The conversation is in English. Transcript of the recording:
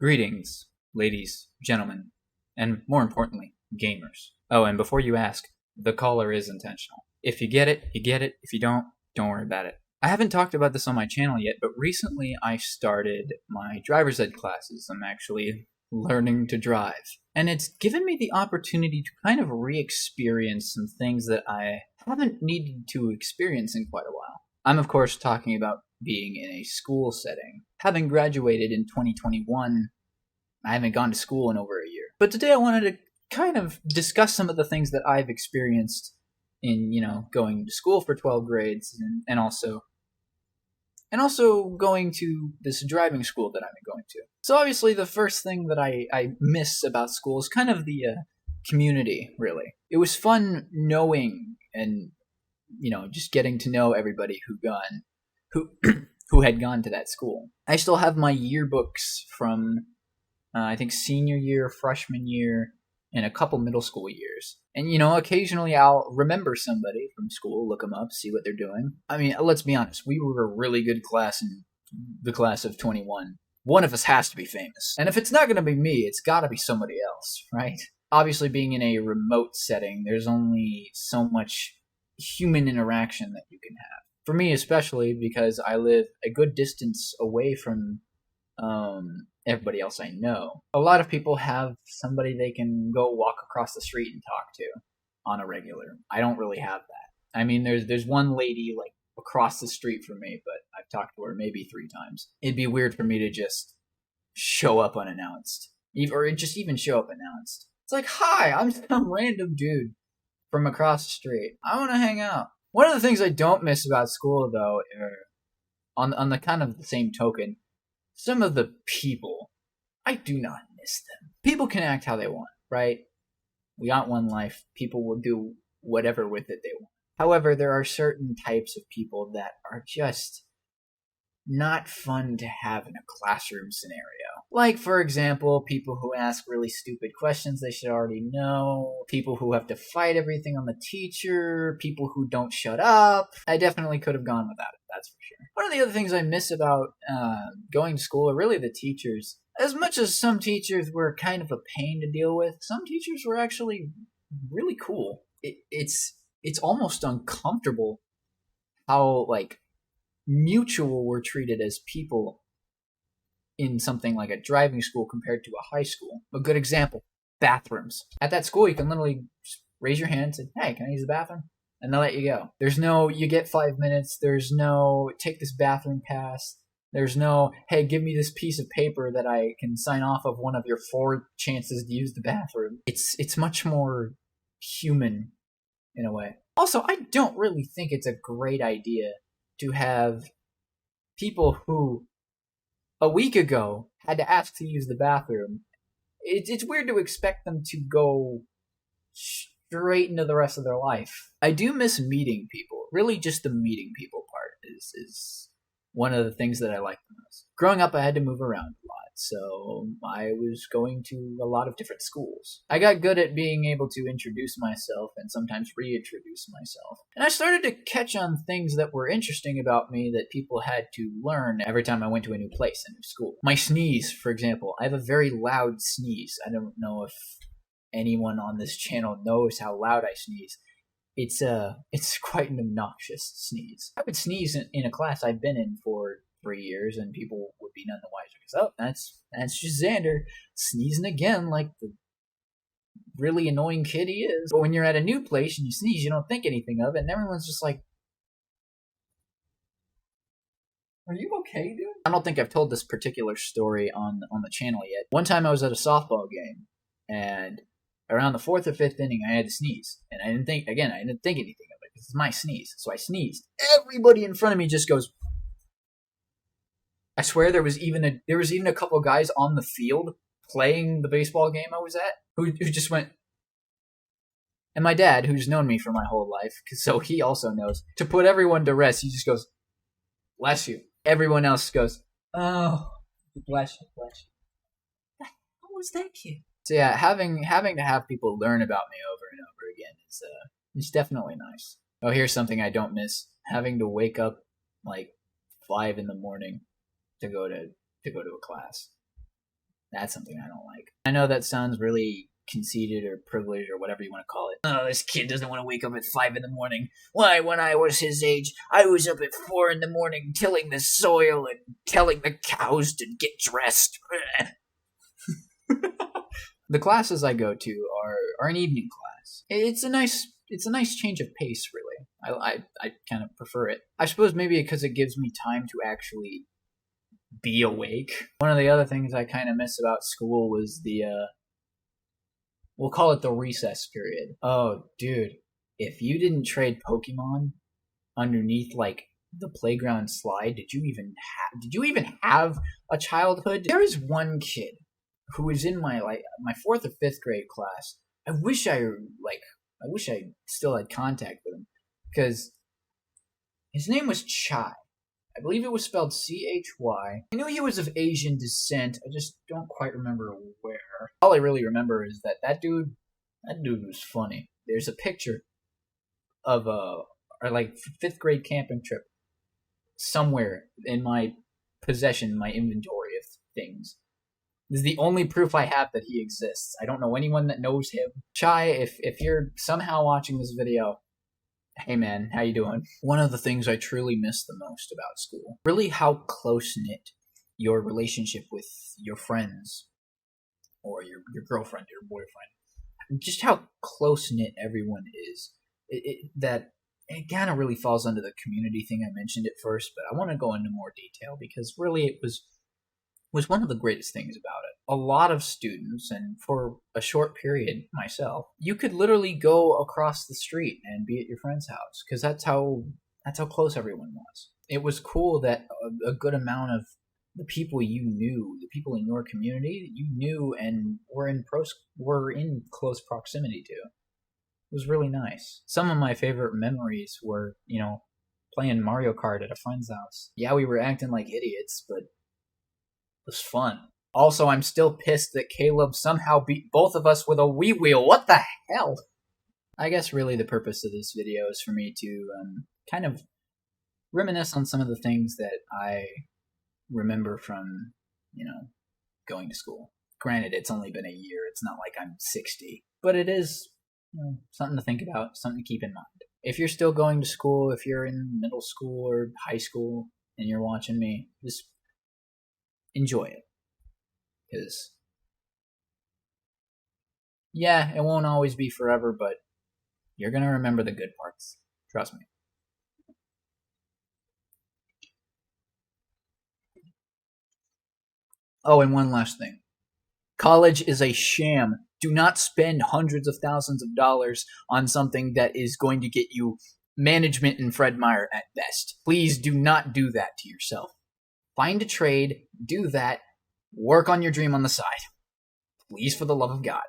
Greetings, ladies, gentlemen, and more importantly, gamers. Oh, and before you ask, the caller is intentional. If you get it, you get it. If you don't worry about it. I haven't talked about this on my channel yet, but recently I started my driver's ed classes. I'm actually learning to drive. And it's given me the opportunity to kind of re-experience some things that I haven't needed to experience in quite a while. I'm, of course, talking about being in a school setting. Having graduated in 2021, I haven't gone to school in over a year. But today I wanted to kind of discuss some of the things that I've experienced in, going to school for 12 grades and also going to this driving school that I'm going to. So obviously the first thing that I miss about school is kind of the community, really. It was fun knowing and, just getting to know everybody who had gone to that school. I still have my yearbooks from, I think, senior year, freshman year, and a couple middle school years. And, occasionally I'll remember somebody from school, look them up, see what they're doing. I mean, let's be honest, we were a really good class in the class of 21. One of us has to be famous. And if it's not going to be me, it's got to be somebody else, right? Obviously, being in a remote setting, there's only so much human interaction that you can have. For me especially, because I live a good distance away from everybody else I know. A lot of people have somebody they can go walk across the street and talk to on a regular. I don't really have that. I mean, there's one lady like across the street from me, but I've talked to her maybe 3 times. It'd be weird for me to just show up unannounced, or just even show up announced. It's like, hi, I'm some random dude from across the street. I want to hang out. One of the things I don't miss about school, though, on the kind of the same token, some of the people, I do not miss them. People can act how they want, right? We got one life. People will do whatever with it they want. However, there are certain types of people that are just not fun to have in a classroom scenario. Like, for example, people who ask really stupid questions they should already know, people who have to fight everything on the teacher, people who don't shut up. I definitely could have gone without it, that's for sure. One of the other things I miss about going to school are really the teachers. As much as some teachers were kind of a pain to deal with, some teachers were actually really cool. It's almost uncomfortable how, mutual we're treated as people in something like a driving school compared to a high school. A good example, bathrooms. At that school, you can literally just raise your hand and say, hey, can I use the bathroom? And they'll let you go. There's no, you get 5 minutes. There's no, take this bathroom pass. There's no, hey, give me this piece of paper that I can sign off of one of your 4 chances to use the bathroom. It's much more human in a way. Also, I don't really think it's a great idea to have people who a week ago had to ask to use the bathroom. It's weird to expect them to go straight into the rest of their life. I do miss meeting people. Really, just the meeting people part is one of the things that I like the most. Growing up, I had to move around a lot, so I was going to a lot of different schools. I got good at being able to introduce myself and sometimes reintroduce myself. And I started to catch on things that were interesting about me that people had to learn every time I went to a new place, a new school. My sneeze, for example. I have a very loud sneeze. I don't know if anyone on this channel knows how loud I sneeze. It's quite an obnoxious sneeze. I would sneeze in a class I've been in for 3 years, and people would be none the wiser because, oh, that's just Xander sneezing again like the really annoying kid he is. But when you're at a new place and you sneeze, you don't think anything of it, and everyone's just like, are you okay, dude? I don't think I've told this particular story on the channel yet. One time I was at a softball game, and around the 4th or 5th inning, I had to sneeze. And I didn't think anything of it. This is my sneeze. So I sneezed. Everybody in front of me just goes. I swear there was even a couple of guys on the field playing the baseball game I was at who just went. And my dad, who's known me for my whole life, so he also knows, to put everyone to rest, he just goes, bless you. Everyone else goes, oh, bless you. What was that kid? So yeah, having to have people learn about me over and over again is definitely nice. Oh, here's something I don't miss: having to wake up like 5 in the morning to go to a class. That's something I don't like. I know that sounds really conceited or privileged or whatever you want to call it. Oh, this kid doesn't want to wake up at 5 in the morning. Why, when I was his age, I was up at 4 in the morning tilling the soil and telling the cows to get dressed. The classes I go to are an evening class. It's a nice change of pace, really. I kind of prefer it. I suppose maybe because it gives me time to actually be awake. One of the other things I kind of miss about school was we'll call it the recess period. Oh, dude, if you didn't trade Pokemon underneath like the playground slide, did you even have a childhood? There is one kid who was in my 4th or 5th grade class. I wish I still had contact with him, because his name was Chai. I believe it was spelled Chy. I knew he was of Asian descent. I just don't quite remember where. All I really remember is that dude was funny. There's a picture of our 5th grade camping trip somewhere in my possession, my inventory of things. This is the only proof I have that he exists. I don't know anyone that knows him. Chai, if you're somehow watching this video, hey man, how you doing? One of the things I truly miss the most about school, really how close-knit your relationship with your friends or your girlfriend, your boyfriend, just how close-knit everyone is. That it kind of really falls under the community thing I mentioned at first, but I want to go into more detail because really it was one of the greatest things about it. A lot of students, and for a short period myself, you could literally go across the street and be at your friend's house because that's how close everyone was. It was cool that a good amount of the people you knew, the people in your community, you knew and were in close proximity to. It was really nice. Some of my favorite memories were, playing Mario Kart at a friend's house. Yeah, we were acting like idiots, but was fun. Also, I'm still pissed that Caleb somehow beat both of us with a Wii Wheel. What the hell? I guess really the purpose of this video is for me to kind of reminisce on some of the things that I remember from, going to school. Granted, it's only been a year. It's not like I'm 60. But it is, something to think about, something to keep in mind. If you're still going to school, if you're in middle school or high school and you're watching me, just enjoy it, because yeah, it won't always be forever, but you're gonna remember the good parts. Trust me. Oh, and one last thing. College is a sham. Do not spend hundreds of thousands of dollars on something that is going to get you management and Fred Meyer at best. Please do not do that to yourself. Find a trade, do that, work on your dream on the side. Please, for the love of God.